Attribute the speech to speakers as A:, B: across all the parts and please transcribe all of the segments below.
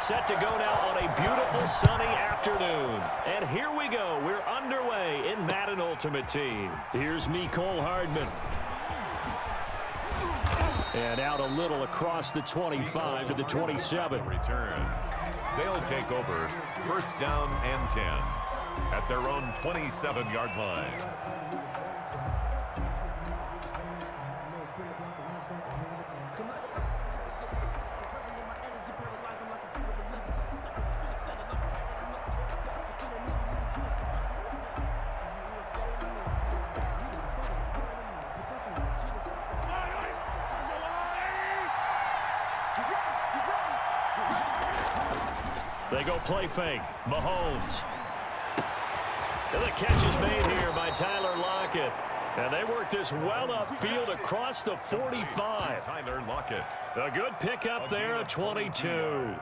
A: Set to go now on a beautiful sunny afternoon. And here we go. We're underway in Madden Ultimate Team. Here's Mecole Hardman. And out a little across the 25 to the 27.
B: Return. They'll take over first down and 10 at their own 27-yard line.
A: They go play fake. Mahomes. And the catch is made here by Tyler Lockett. And they work this well upfield across the 45.
B: Tyler Lockett.
A: A good pickup there at 22.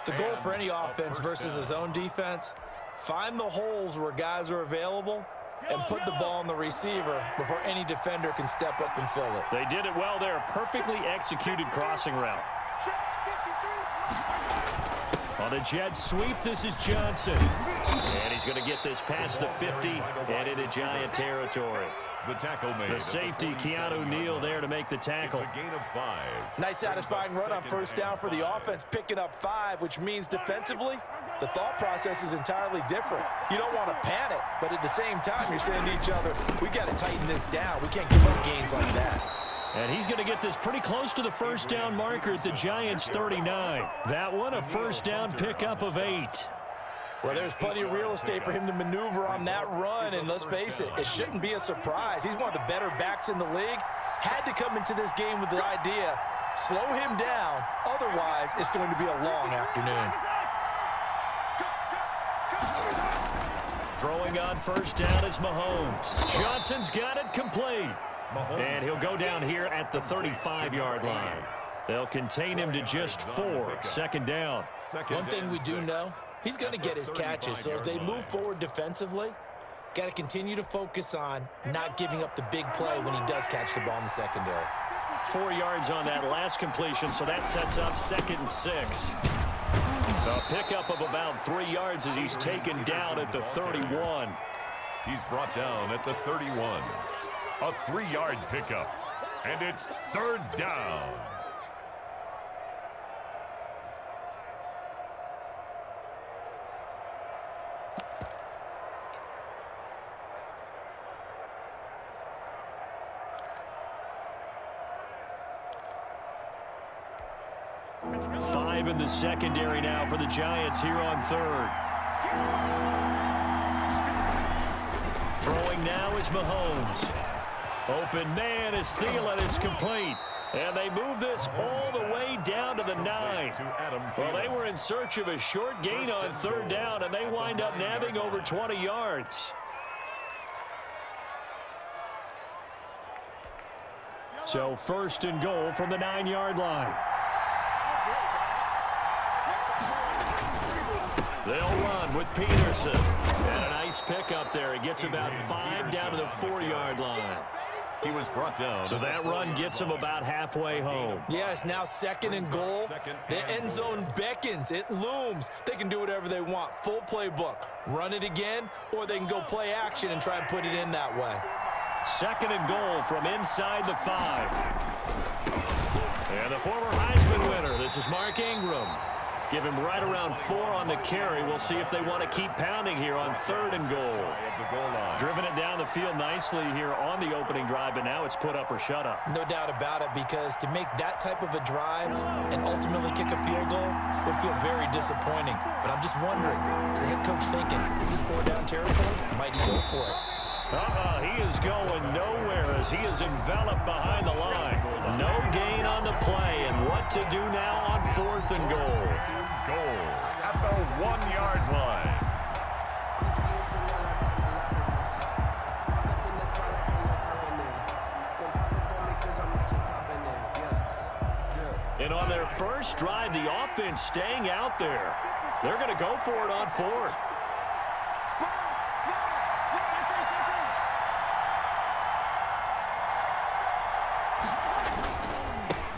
C: The goal for any offense versus his own defense, find the holes where guys are available and put the ball on the receiver before any defender can step up and fill it.
A: They did it well there. Perfectly executed crossing route. On a jet sweep, this is Johnson. And he's going to get this past the 50 and into Giant territory.
B: The tackle made.
A: The safety, Keanu Neal, there to make the tackle.
B: It's a gain of 5.
C: Nice satisfying run on first down for the offense, picking up 5, which means defensively, the thought process is entirely different. You don't want to panic, but at the same time, you're saying to each other, we got to tighten this down. We can't give up gains like that.
A: And he's going to get this pretty close to the first down marker at the Giants' 39. That one, a first down pickup of 8.
C: Well, there's plenty of real estate for him to maneuver on that run, and let's face it, it shouldn't be a surprise. He's one of the better backs in the league. Had to come into this game with the idea, slow him down, otherwise it's going to be a long afternoon.
A: Throwing on first down is Mahomes. Johnson's got it complete. And he'll go down here at the 35-yard line. They'll contain him to just 4. Second down.
C: One thing we do know, he's going to get his catches. So as they move forward defensively, got to continue to focus on not giving up the big play when he does catch the ball in the secondary.
A: 4 yards on that last completion, so that sets up 2nd and 6. A pickup of about 3 yards as he's taken down at the 31.
B: He's brought down at the 31. A 3-yard pickup, and it's 3rd down.
A: Five in the secondary now for the Giants here on 3rd. Throwing now is Mahomes. Open man is Thielen. It's complete. And they move this all the way down to the 9. Well, they were in search of a short gain on 3rd down, and they wind up nabbing over 20 yards. So 1st and goal from the 9-yard line. They'll run with Peterson. And a nice pickup there. He gets about 5 down to the 4-yard line.
B: He was brought down.
A: So that run gets him about halfway home.
C: Yeah, it's now 2nd and goal. The end zone beckons. It looms. They can do whatever they want. Full playbook. Run it again, or they can go play action and try and put it in that way.
A: 2nd and goal from inside the 5. And the former Heisman winner, this is Mark Ingram. Give him right around 4 on the carry. We'll see if they want to keep pounding here on 3rd and goal. Driven it down the field nicely here on the opening drive, but now it's put up or shut up.
C: No doubt about it, because to make that type of a drive and ultimately kick a field goal would feel very disappointing. But I'm just wondering, is the head coach thinking, is this 4-down territory? Might he go for it?
A: He is going nowhere as he is enveloped behind the line. No gain on the play, and what to do now on 4th and goal.
B: Goal at the 1-yard line.
A: And on their first drive, the offense staying out there. They're going to go for it on 4th.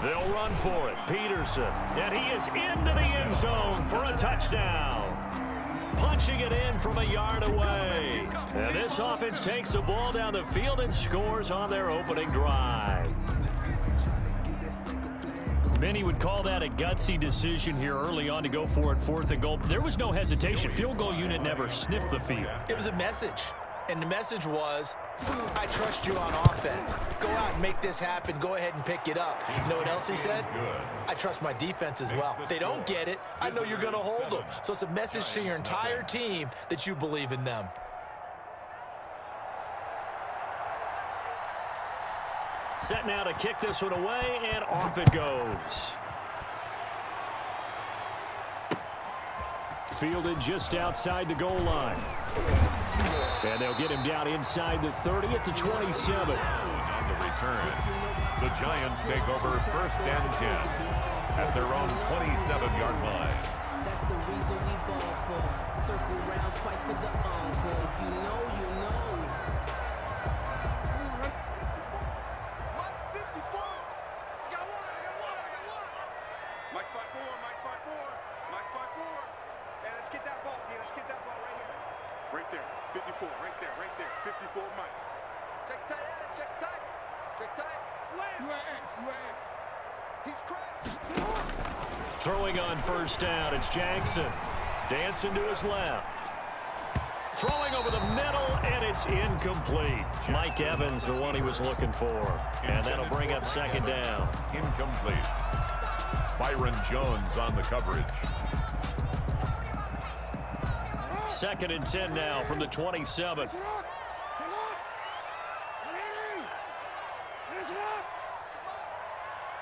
A: They'll run for it. Peterson. And he is into the end zone for a touchdown. Punching it in from a yard away. And this offense takes the ball down the field and scores on their opening drive. Many would call that a gutsy decision here early on to go for it 4th and goal. There was no hesitation. Field goal unit never sniffed the field.
C: It was a message. And the message was, I trust you on offense. Go out and make this happen. Go ahead and pick it up. You know what else he said? I trust my defense as well. If they don't get it, I know you're going to hold them. So it's a message to your entire team that you believe in them.
A: Set now to kick this one away, and off it goes. Fielded just outside the goal line. And they'll get him down inside the 30 at the 27.
B: On the return, the Giants take over 1st and 10 at their own 27-yard line.
D: That's the reason we ball for. Circle round twice for the encore. If you know, you know.
E: Mike spot four. And let's get that ball again. Let's get that ball right here. Right there. 54. Right there. 54, Mike. Check tight. Slam. He's crashed.
A: Throwing on 1st down, it's Jackson. Dancing to his left. Throwing over the middle, and it's incomplete. Mike Evans, the one he was looking for. And that'll bring up 2nd down.
B: Incomplete. Byron Jones on the coverage.
A: 2nd and 10 now from the 27.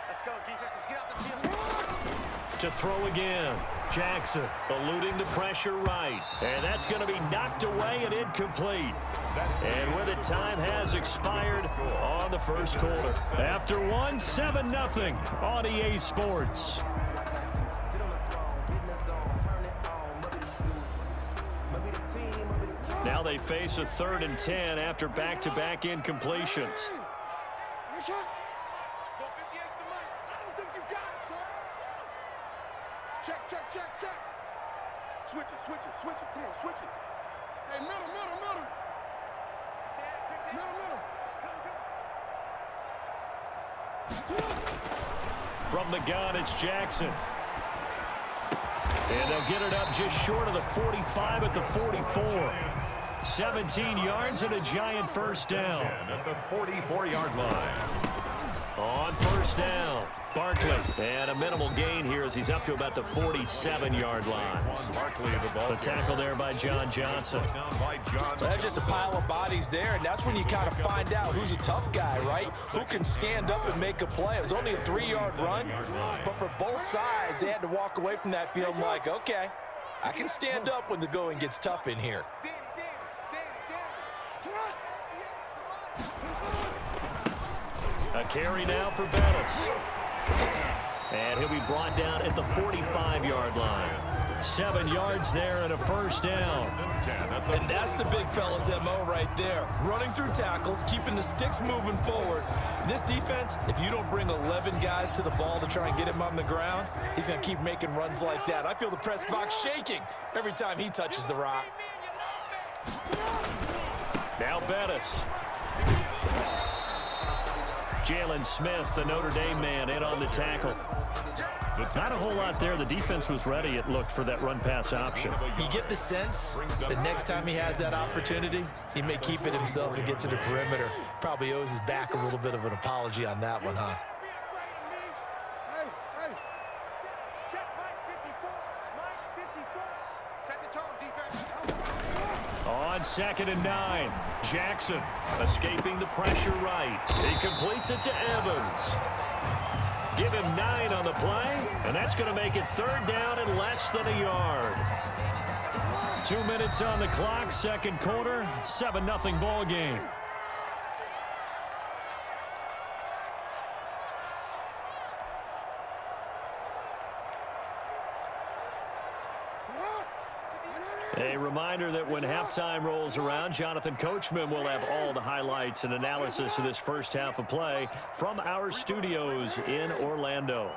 E: Let's go, defense. Let's get out the field.
A: To throw again. Jackson eluding the pressure right. And that's going to be knocked away and incomplete. And with it, time has expired on the 1st quarter. After one, 7-0 on EA Sports. Now they face a 3rd and 10 after back-to-back incompletions.
E: Check. Switch it. Come on, switch it. Hey, middle.
A: From the gun, it's Jackson. And they'll get it up just short of the 45 at the 44. 17 yards and a Giant 1st down.
B: At the 44-yard line.
A: On 1st down, Barkley. And a minimal gain here as he's up to about the 47-yard line. The tackle there by John Johnson.
C: That's just a pile of bodies there, and that's when you kind of find out who's a tough guy, right? Who can stand up and make a play. It was only a 3-yard run, but for both sides, they had to walk away from that field like, okay, I can stand up when the going gets tough in here.
A: A carry now for Bettis. And he'll be brought down at the 45-yard line. 7 yards there and a 1st down.
C: And that's the big fella's MO right there. Running through tackles, keeping the sticks moving forward. This defense, if you don't bring 11 guys to the ball to try and get him on the ground, he's going to keep making runs like that. I feel the press box shaking every time he touches the rock.
A: Now Bettis. Jalen Smith, the Notre Dame man, in on the tackle. Not a whole lot there. The defense was ready, it looked, for that run-pass option.
C: You get the sense that next time he has that opportunity, he may keep it himself and get to the perimeter. Probably owes his back a little bit of an apology on that one, huh?
A: On 2nd and 9, Jackson escaping the pressure right. He completes it to Evans. Give him 9 on the play, and that's going to make it 3rd down and less than a yard. 2 minutes on the clock, 2nd quarter, 7-0 ball game. A reminder that when halftime rolls around, Jonathan Coachman will have all the highlights and analysis of this first half of play from our studios in Orlando.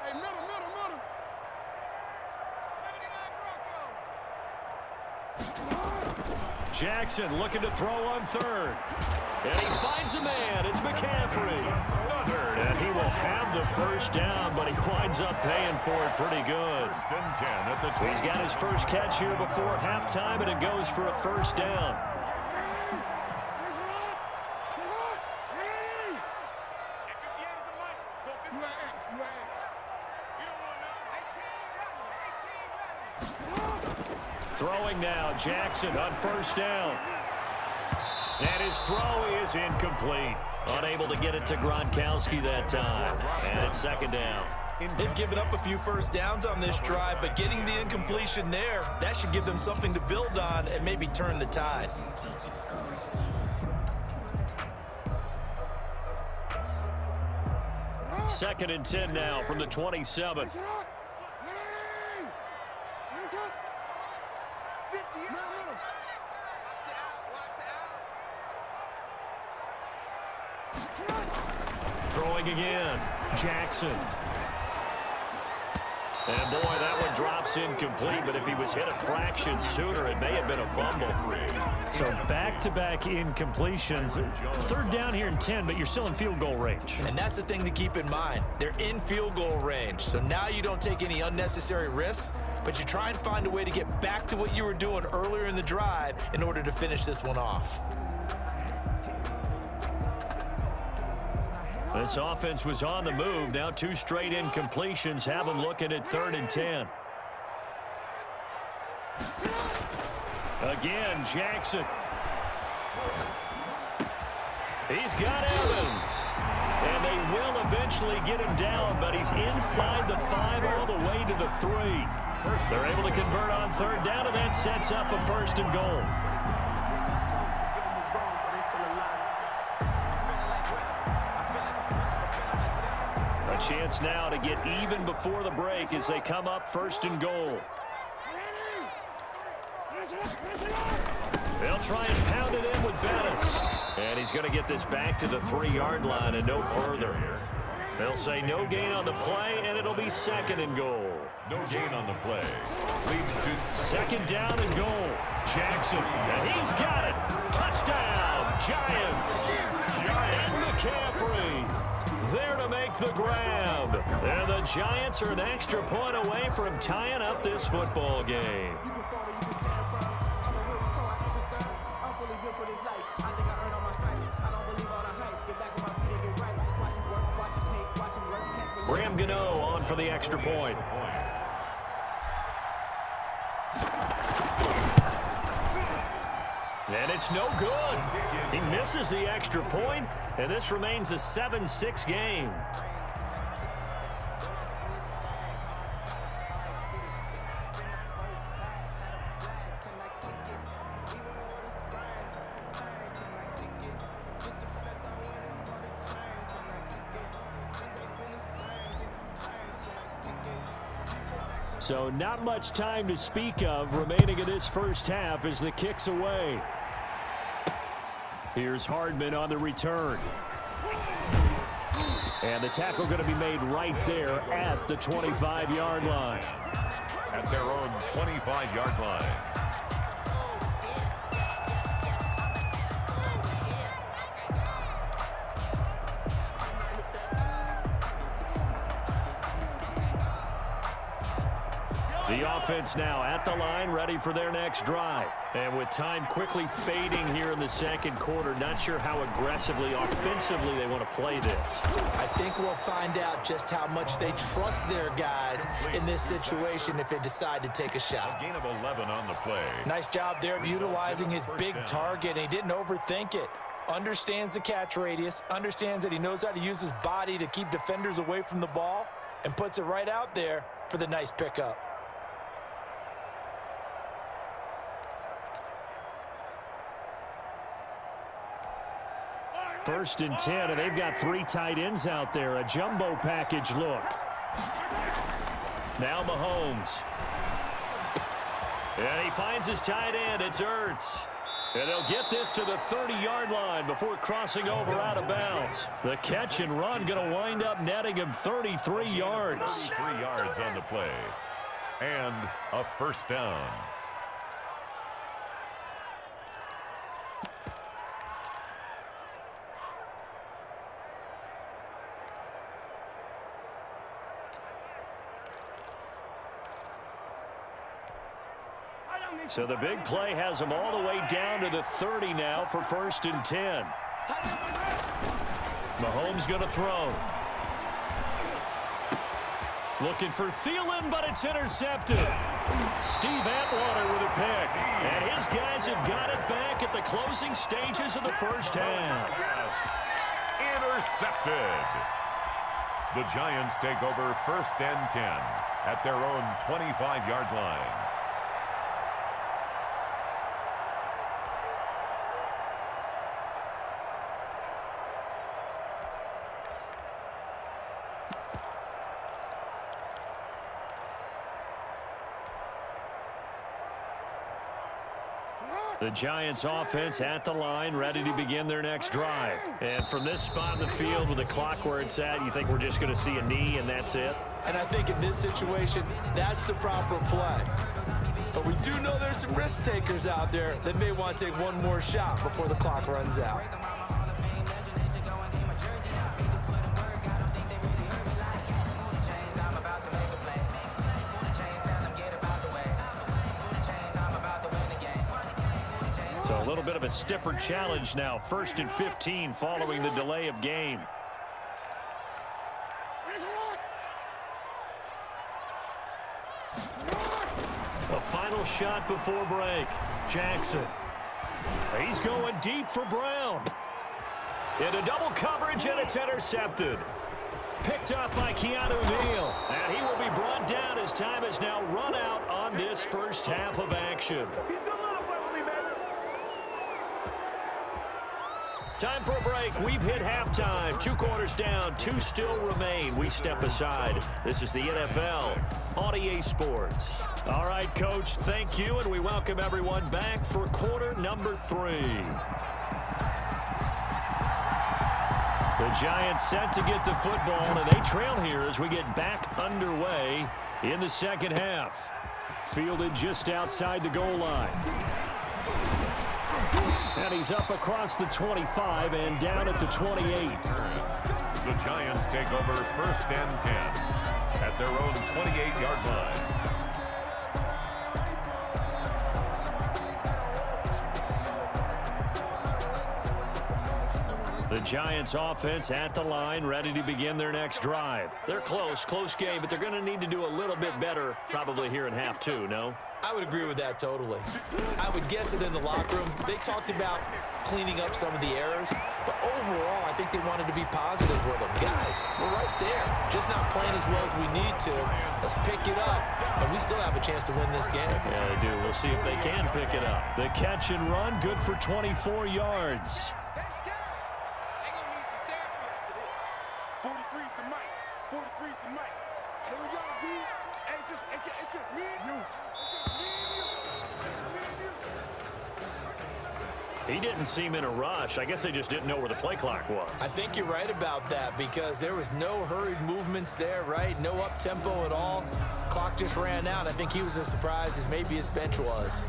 E: Hey, middle.
A: Jackson looking to throw on third. And he finds a man. It's McCaffrey. And he will have the first down, but he winds up paying for it pretty good.
B: First and 10 at the 20.
A: He's got his first catch here before halftime, and it goes for a first down. Throwing now, Jackson on first down. And his throw is incomplete. Unable to get it to Gronkowski that time. And it's second down.
C: They've given up a few first downs on this drive, but getting the incompletion there, that should give them something to build on and maybe turn the tide.
A: Second and 10 now from the 27. Throwing again, Jackson. And boy, that one drops incomplete, but if he was hit a fraction sooner, it may have been a fumble. So back-to-back incompletions. Third down here in 10, but you're still in field goal range.
C: And that's the thing to keep in mind. They're in field goal range. So now you don't take any unnecessary risks, but you try and find a way to get back to what you were doing earlier in the drive in order to finish this one off.
A: This offense was on the move. Now two straight incompletions have them looking at third and 10. Again, Jackson. He's got Evans. And they will eventually get him down, but he's inside the 5 all the way to the 3. They're able to convert on third down, and that sets up a first and goal. Chance now to get even before the break as they come up first and goal. They'll try and pound it in with Bettis. And he's going to get this back to the 3-yard line and no further. They'll say no gain on the play, and it'll be second and goal.
B: No gain on the play. Leads to
A: second down and goal. Jackson, and he's got it. Touchdown, Giants. And McCaffrey there to make the grab. And the Giants are an extra point away from tying up this football game. Graham Gano on for the extra point. And it's no good. He misses the extra point, and this remains a 7-6 game. So not much time to speak of remaining in this first half as the kick's away. Here's Hardman on the return. And the tackle going to be made right there at the 25-yard line.
B: At their own 25-yard line.
A: The offense now at the line, ready for their next drive. And with time quickly fading here in the second quarter, not sure how aggressively, offensively they want to play this.
C: I think we'll find out just how much they trust their guys in this situation if they decide to take a shot.
B: A gain of 11 on the play.
C: Nice job there of utilizing his big target. He didn't overthink it. Understands the catch radius, understands that he knows how to use his body to keep defenders away from the ball, and puts it right out there for the nice pickup.
A: First and 10, and they've got 3 tight ends out there. A jumbo package look. Now Mahomes. And he finds his tight end. It's Ertz. And they'll get this to the 30-yard line before crossing over out of bounds. The catch and run going to wind up netting him 33 yards.
B: 33 yards on the play. And a first down.
A: So the big play has him all the way down to the 30 now for 1st and 10. Mahomes going to throw. Looking for Thielen, but it's intercepted. Steve Atwater with a pick. And his guys have got it back at the closing stages of the first half.
B: Intercepted. The Giants take over 1st and 10 at their own 25-yard line.
A: The Giants offense at the line, ready to begin their next drive. And from this spot in the field with the clock where it's at, you think we're just going to see a knee and that's it?
C: And I think in this situation, that's the proper play. But we do know there's some risk takers out there that may want to take one more shot before the clock runs out.
A: So a little bit of a stiffer challenge now. 1st and 15 following the delay of game. A final shot before break. Jackson. He's going deep for Brown. Into double coverage, and it's intercepted. Picked up by Keanu Neal. And he will be brought down as time has now run out on this first half of action. Time for a break. We've hit halftime. 2 quarters down. 2 still remain. We step aside. This is the NFL on EA Sports. All right, Coach, thank you, and we welcome everyone back for quarter number 3. The Giants set to get the football, and they trail here as we get back underway in the second half. Fielded just outside the goal line. And he's up across the 25 and down at the 28.
B: The Giants take over 1st and 10 at their own 28-yard line.
A: The Giants offense at the line, ready to begin their next drive. They're close game, but they're going to need to do a little bit better probably here in half 2, no?
C: I would agree with that totally. I would guess it in the locker room. They talked about cleaning up some of the errors, but overall, I think they wanted to be positive with them. Guys, we're right there. Just not playing as well as we need to. Let's pick it up, and we still have a chance to win this game.
A: Yeah, they do. We'll see if they can pick it up. The catch and run, good for 24 yards.
E: 43's the mic. 43's the mic. Here we go, D. Hey, it's just me and you.
A: He didn't seem in a rush. I guess they just didn't know where the play clock was.
C: I think you're right about that because there was no hurried movements there, right? No up-tempo at all. Clock just ran out. I think he was as surprised as maybe his bench was.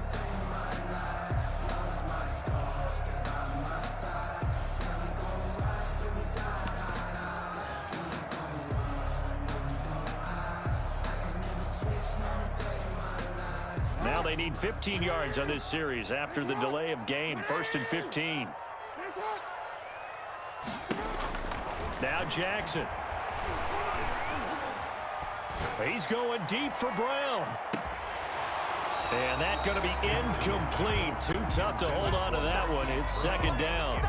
A: Now they need 15 yards on this series after the delay of game. 1st and 15. Now Jackson. He's going deep for Brown. And that's going to be incomplete. Too tough to hold on to that one. It's 2nd down.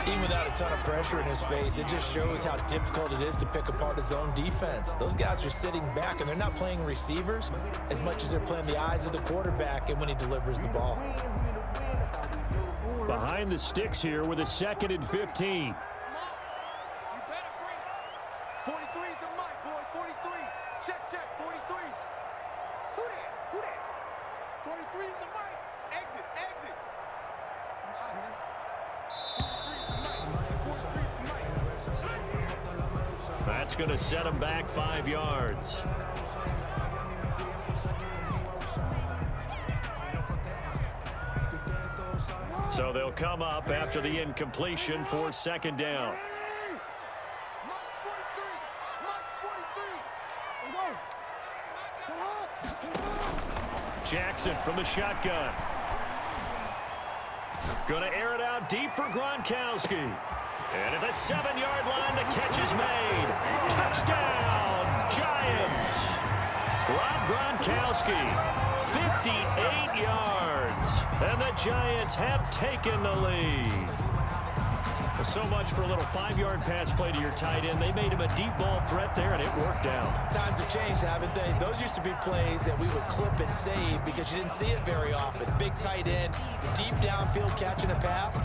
C: Even without a ton of pressure in his face, it just shows how difficult it is to pick apart his own defense. Those guys are sitting back, and they're not playing receivers as much as they're playing the eyes of the quarterback and when he delivers the ball.
A: Behind the sticks here with a 2nd and 15.
E: 43's the mic, boy. 43. Check, 43. Who that? 43.
A: That's going to set him back 5 yards. So they'll come up after the incompletion for second down. Jackson from the shotgun. Going to air it out deep for Gronkowski. And at the 7-yard line, the catch is made. Touchdown, Giants. Rob Gronkowski, 58 yards. And the Giants have taken the lead. So much for a little 5-yard pass play to your tight end. They made him a deep ball threat there, and it worked out.
C: Times have changed, haven't they? Those used to be plays that we would clip and save because you didn't see it very often. Big tight end, deep downfield catching a pass.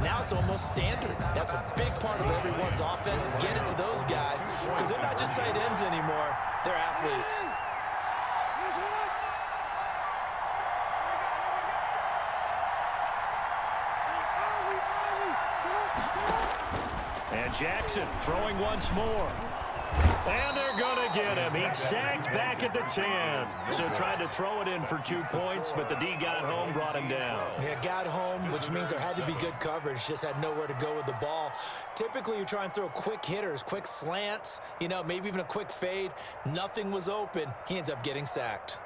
C: Now it's almost standard. That's a big part of everyone's offense. Get it to those guys because they're not just tight ends anymore. They're athletes.
A: And Jackson throwing once more. And they're going to get him. He's sacked back at the 10. So tried to throw it in for 2 points, but the D got home, brought him down.
C: Yeah, got home, which means there had to be good coverage. Just had nowhere to go with the ball. Typically, you try and throw quick hitters, quick slants, maybe even a quick fade. Nothing was open. He ends up getting sacked.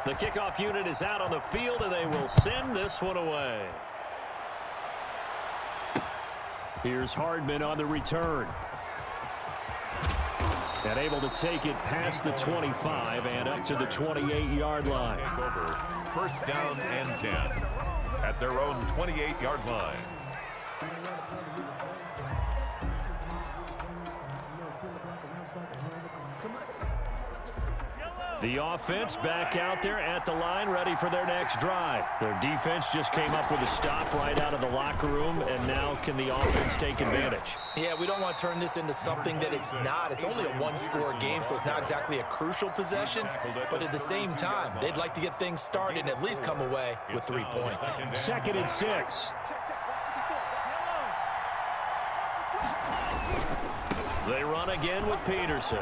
A: The kickoff unit is out on the field, and they will send this one away. Here's Hardman on the return. And able to take it past the 25 and up to the 28-yard line.
B: Over first down and 10 at their own 28-yard line.
A: The offense back out there at the line, ready for their next drive. Their defense just came up with a stop right out of the locker room, and now can the offense take advantage?
C: Yeah, we don't want to turn this into something that it's not. It's only a one-score game, so it's not exactly a crucial possession. But at the same time, they'd like to get things started and at least come away with 3 points.
A: 2nd and 6. They run again with Peterson.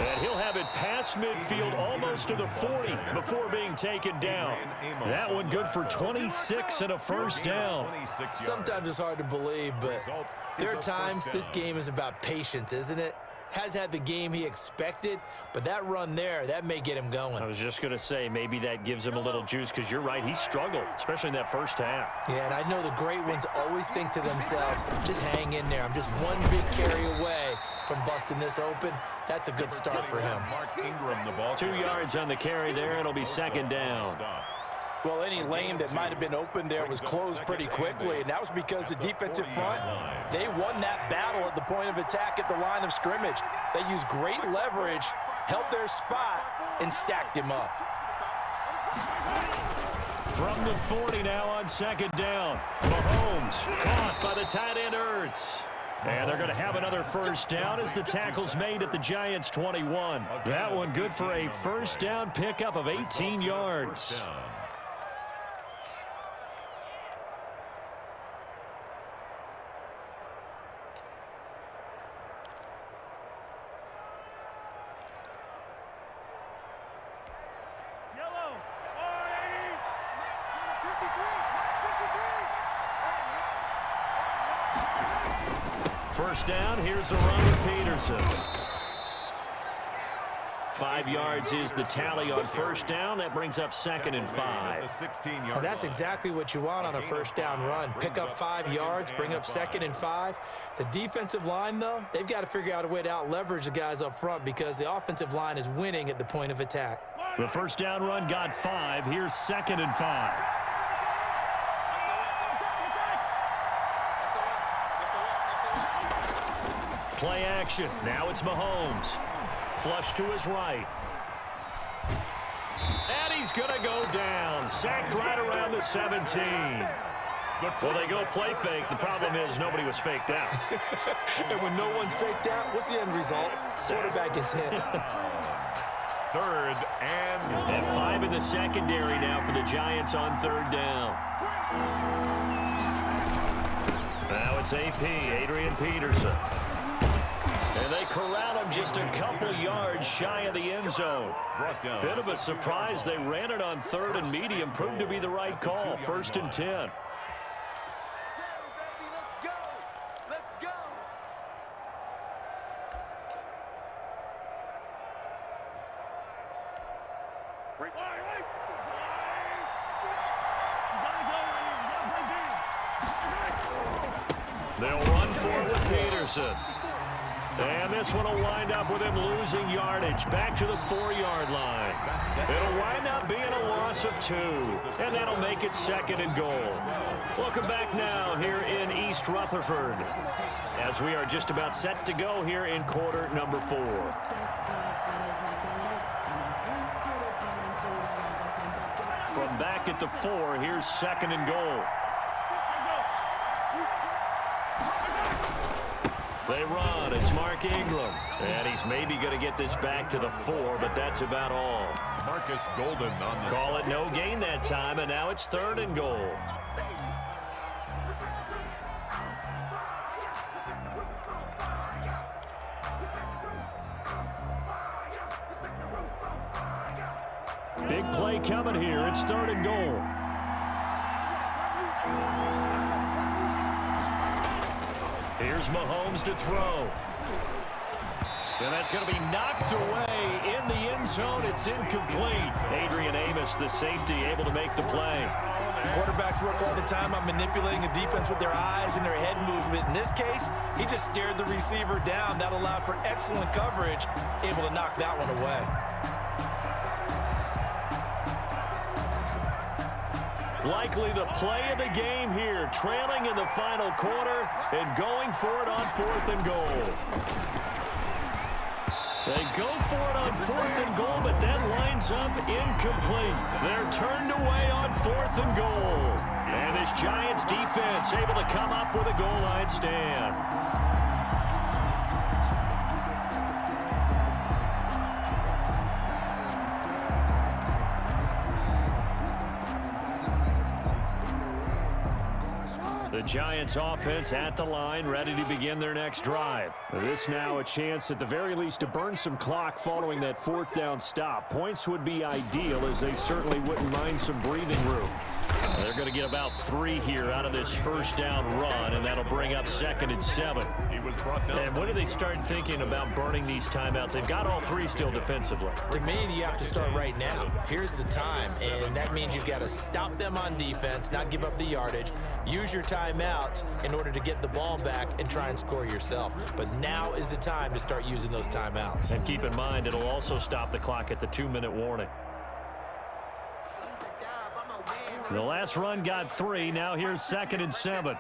A: And he'll have it past midfield almost to the 40 before being taken down. That one good for 26 and a first down.
C: Sometimes it's hard to believe, but there are times this game is about patience, isn't it? Has had the game he expected, but that run there, that may get him going.
A: I was just going to say, maybe that gives him a little juice because you're right, he struggled, especially in that first half.
C: Yeah, and I know the great ones always think to themselves, just hang in there. I'm just one big carry away from busting this open. That's a good start for him.
A: 2 yards on the carry there. It'll be second down.
C: Well, any lane that might have been open there was closed pretty quickly, and that was because the defensive front, they won that battle at the point of attack at the line of scrimmage. They used great leverage, held their spot, and stacked him up.
A: From the 40 now on second down. Mahomes caught by the tight end Ertz. And they're going to have another first down as the tackle's made at the Giants' 21. That one good for a first down pickup of 18 yards. First down, here's a run with Peterson. 5 yards is the tally on first down. That brings up 2nd and 5.
C: Well, that's exactly what you want on a first down run. Pick up 5 yards, bring up 2nd and 5. The defensive line, though, they've got to figure out a way to out-leverage the guys up front because the offensive line is winning at the point of attack.
A: The first down run got 5. Here's 2nd and 5. Play action. Now it's Mahomes. Flush to his right. And he's going to go down. sacked right around the 17. Well, they go play fake. The problem is nobody was faked out.
C: And when no one's faked out, what's the end result? Quarterback gets hit.
B: 3rd and
A: 5 in the secondary now for the Giants on 3rd down. Now it's AP, Adrian Peterson. And they corral him just a couple yards shy of the end zone. Bit of a surprise. They ran it on 3rd and medium. Proved to be the right call. 1st and 10. They'll run for it with Peterson. And this one will wind up with him losing yardage back to the 4-yard line. It'll wind up being a loss of 2, and that'll make it 2nd and goal. Welcome back now here in East Rutherford as we are just about set to go here in quarter number 4. From back at the 4, here's 2nd and goal. They run. It's Mark Ingram. And he's maybe going to get this back to the 4, but that's about all.
B: Marcus Golden on the
A: call it no gain that time, and now it's 3rd and goal. Big play coming here. It's 3rd and goal. Here's Mahomes to throw. And that's going to be knocked away in the end zone. It's incomplete. Adrian Amos, the safety, able to make the play.
C: Quarterbacks work all the time on manipulating a defense with their eyes and their head movement. In this case, he just stared the receiver down. That allowed for excellent coverage, able to knock that one away.
A: Likely the play of the game here, trailing in the final quarter and going for it on 4th and goal. They go for it on 4th and goal, but that lines up incomplete. They're turned away on 4th and goal. And this Giants defense able to come up with a goal line stand. The Giants offense at the line, ready to begin their next drive. This now a chance at the very least to burn some clock following that 4th down stop. Points would be ideal, as they certainly wouldn't mind some breathing room. They're going to get about 3 here out of this 1st down run, and that'll bring up 2nd and 7.
B: He was brought down.
A: And when do they start thinking about burning these timeouts? They've got all 3 still defensively.
C: To me, you have to start right now. Here's the time, and that means you've got to stop them on defense, not give up the yardage, use your timeouts in order to get the ball back and try and score yourself. But now is the time to start using those timeouts.
A: And keep in mind, it'll also stop the clock at the 2-minute warning. The last run got 3. Now here's 2nd and 7.
E: Ain't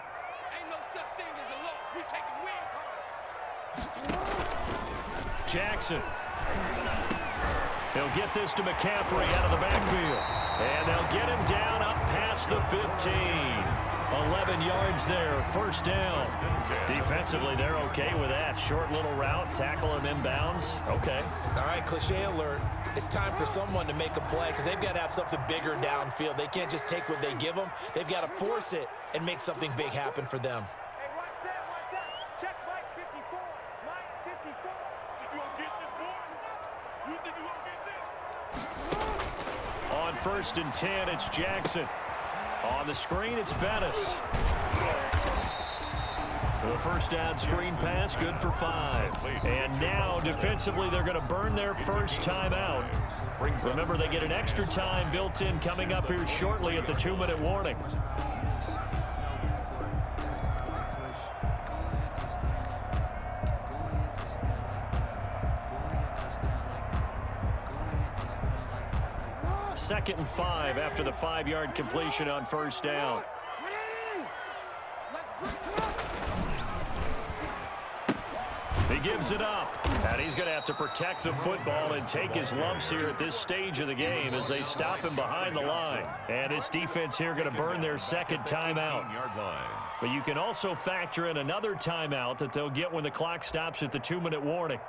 E: no such thing as a loss. We taking wins home.
A: Jackson. He'll get this to McCaffrey out of the backfield. And they'll get him down up past the 15. 11 yards there, 1st down. Defensively, they're okay with that. Short little route, tackle him inbounds. Okay.
C: All right, cliche alert. It's time for someone to make a play because they've got to have something bigger downfield. They can't just take what they give them. They've got to force it and make something big happen for them.
E: Hey, watch that. Check Mike 54. Mike 54. You gonna get this, boy? You think you gonna get this?
A: On 1st and 10, it's Jackson. On the screen, it's Bettis. The 1st down screen pass, good for 5. And now, defensively, they're going to burn their 1st timeout. Remember, they get an extra time built in coming up here shortly at the 2-minute warning. Second and 5 after the 5-yard completion on 1st down. He gives it up. And he's going to have to protect the football and take his lumps here at this stage of the game as they stop him behind the line. And this defense here going to burn their second timeout. But you can also factor in another timeout that they'll get when the clock stops at the 2-minute warning.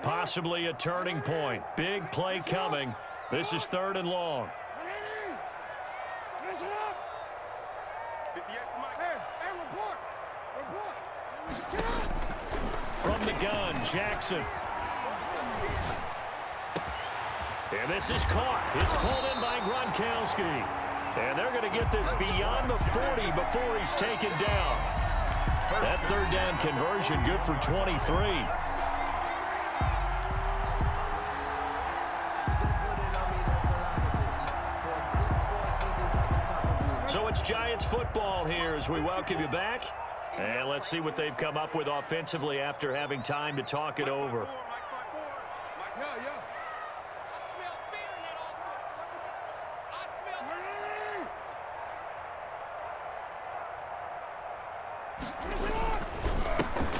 A: Possibly a turning point. Big play coming. This is 3rd and long. From the gun, Jackson. And this is caught. It's pulled in by Gronkowski. And they're going to get this beyond the 40 before he's taken down. That 3rd down conversion good for 23. So it's Giants football here as we welcome you back. And let's see what they've come up with offensively after having time to talk it over.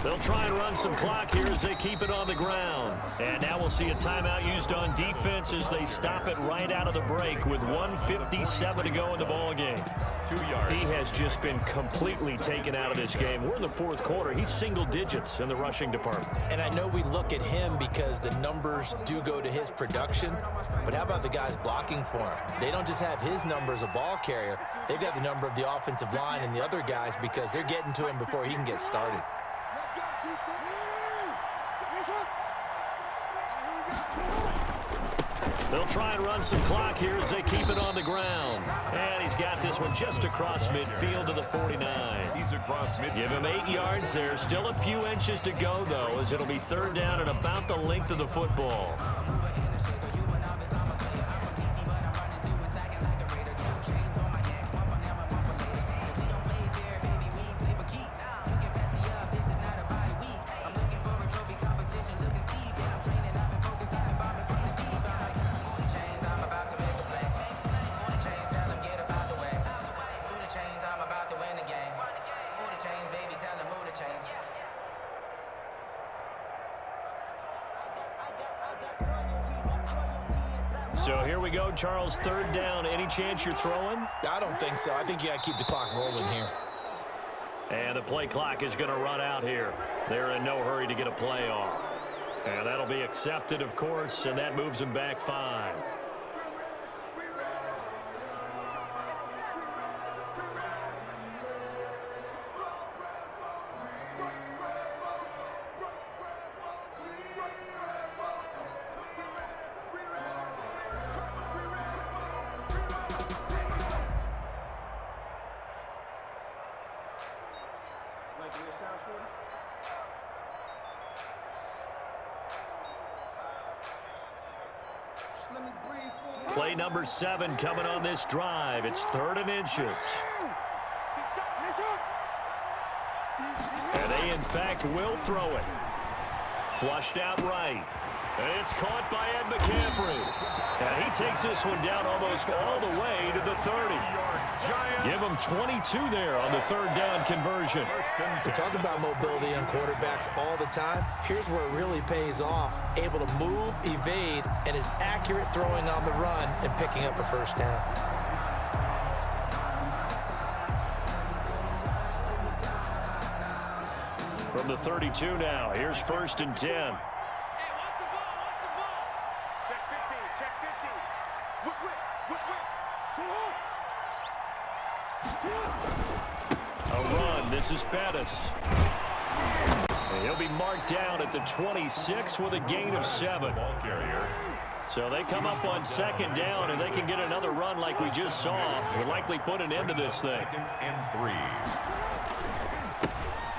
A: They'll try and run some clock here as they keep it on the ground. And now we'll see a timeout used on defense as they stop it right out of the break with 1:57 to go in the ball game.
B: 2 yards.
A: He has just been completely taken out of this game. We're in the 4th quarter. He's single digits in the rushing department.
C: And I know we look at him because the numbers do go to his production, but how about the guys blocking for him? They don't just have his number as a ball carrier. They've got the number of the offensive line and the other guys because they're getting to him before he can get started.
A: They'll try and run some clock here as they keep it on the ground. And he's got this one just across midfield to the 49.
B: He's across midfield.
A: Give him 8 yards there. Still a few inches to go, though, as it'll be 3rd down and about the length of the football. So here we go, Charles, 3rd down. Any chance you're throwing?
C: I don't think so. I think you got to keep the clock rolling here.
A: And the play clock is going to run out here. They're in no hurry to get a play off. And that'll be accepted, of course, and that moves them back 5. Play number 7 coming on this drive. It's 3rd and inches. And they, in fact, will throw it. Flushed out right. And it's caught by Ed McCaffrey. And he takes this one down almost all the way to the 30. Give him 22 there on the 3rd down conversion.
C: We talk about mobility on quarterbacks all the time. Here's where it really pays off. Able to move, evade, and is accurate throwing on the run and picking up a 1st down.
A: From the 32 now, here's 1st and 10. A run. This is Bettis. And he'll be marked down at the 26 with a gain of 7.
B: Ball carrier.
A: So they come up on 2nd down, and they can get another run like we just saw. Will likely put an end to this thing.
B: 2nd and 3.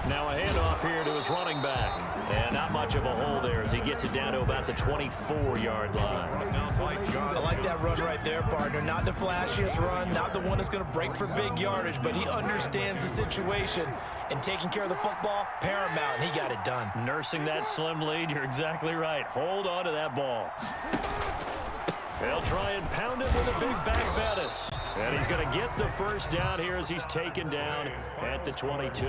A: Now a handoff here to his running back. And not much of a hole there as he gets it down to about the 24-yard line.
C: I like that run right there, partner. Not the flashiest run, not the one that's going to break for big yardage, but he understands the situation, and taking care of the football, paramount, and he got it done.
A: Nursing that slim lead, you're exactly right. Hold on to that ball. They'll try and pound it with a big back Bettis. And he's going to get the first down here as he's taken down at the 22.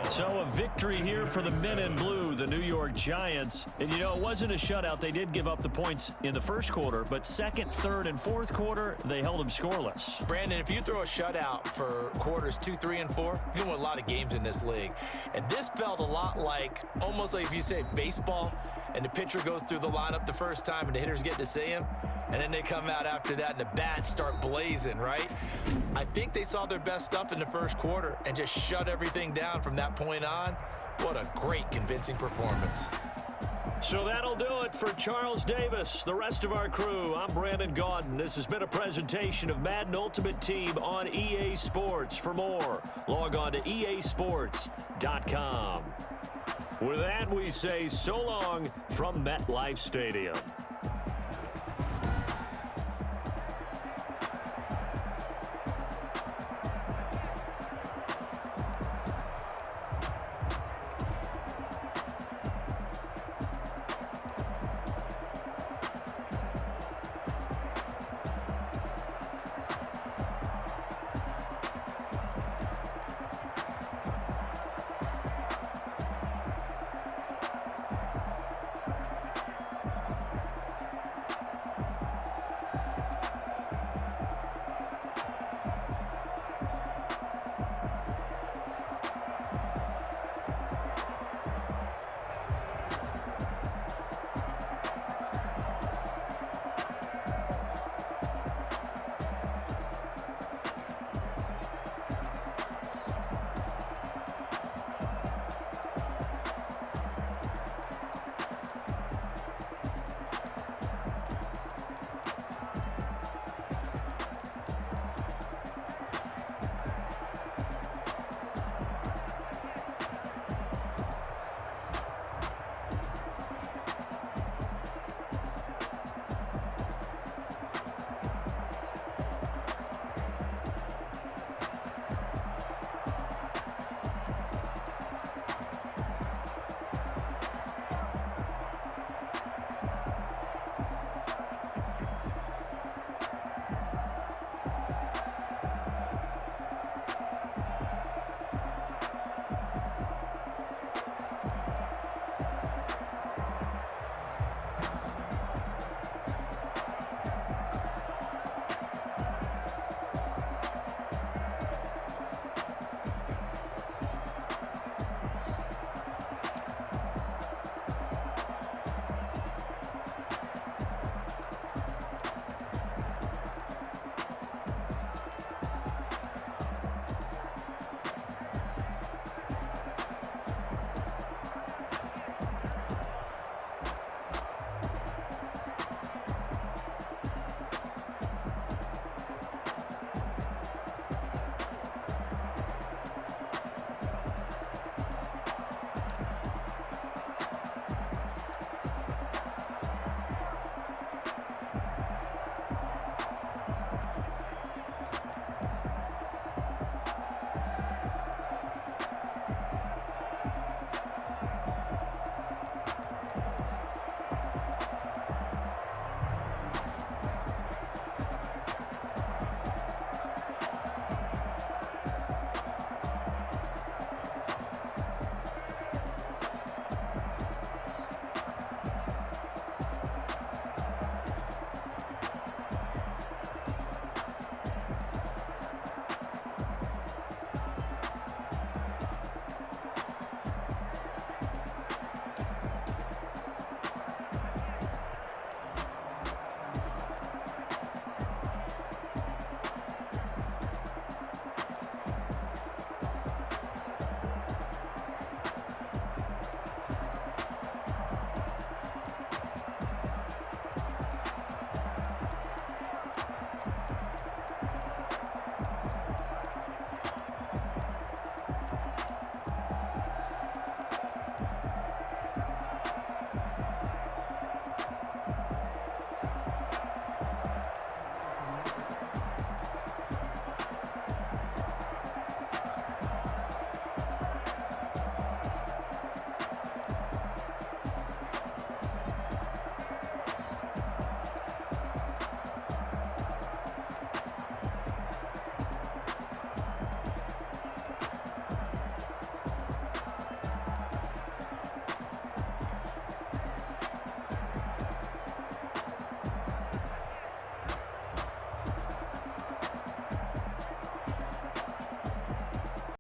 A: So a victory here for the men in blue, the New York Giants. And, you know, it wasn't a shutout. They did give up the points in the first quarter, but second, third, and fourth quarter, they held them scoreless.
C: Brandon, if you throw a shutout for quarters 2, 3, and 4, you win a lot of games in this league. And this felt a lot like, almost like if you say baseball, and the pitcher goes through the lineup the first time and the hitters get to see him, and then they come out after that and the bats start blazing, right? I think they saw their best stuff in the first quarter and just shut everything down from that point on. What a great, convincing performance.
A: So that'll do it for Charles Davis, the rest of our crew. I'm Brandon Gaudin. This has been a presentation of Madden Ultimate Team on EA Sports. For more, log on to easports.com. With that, we say so long from MetLife Stadium.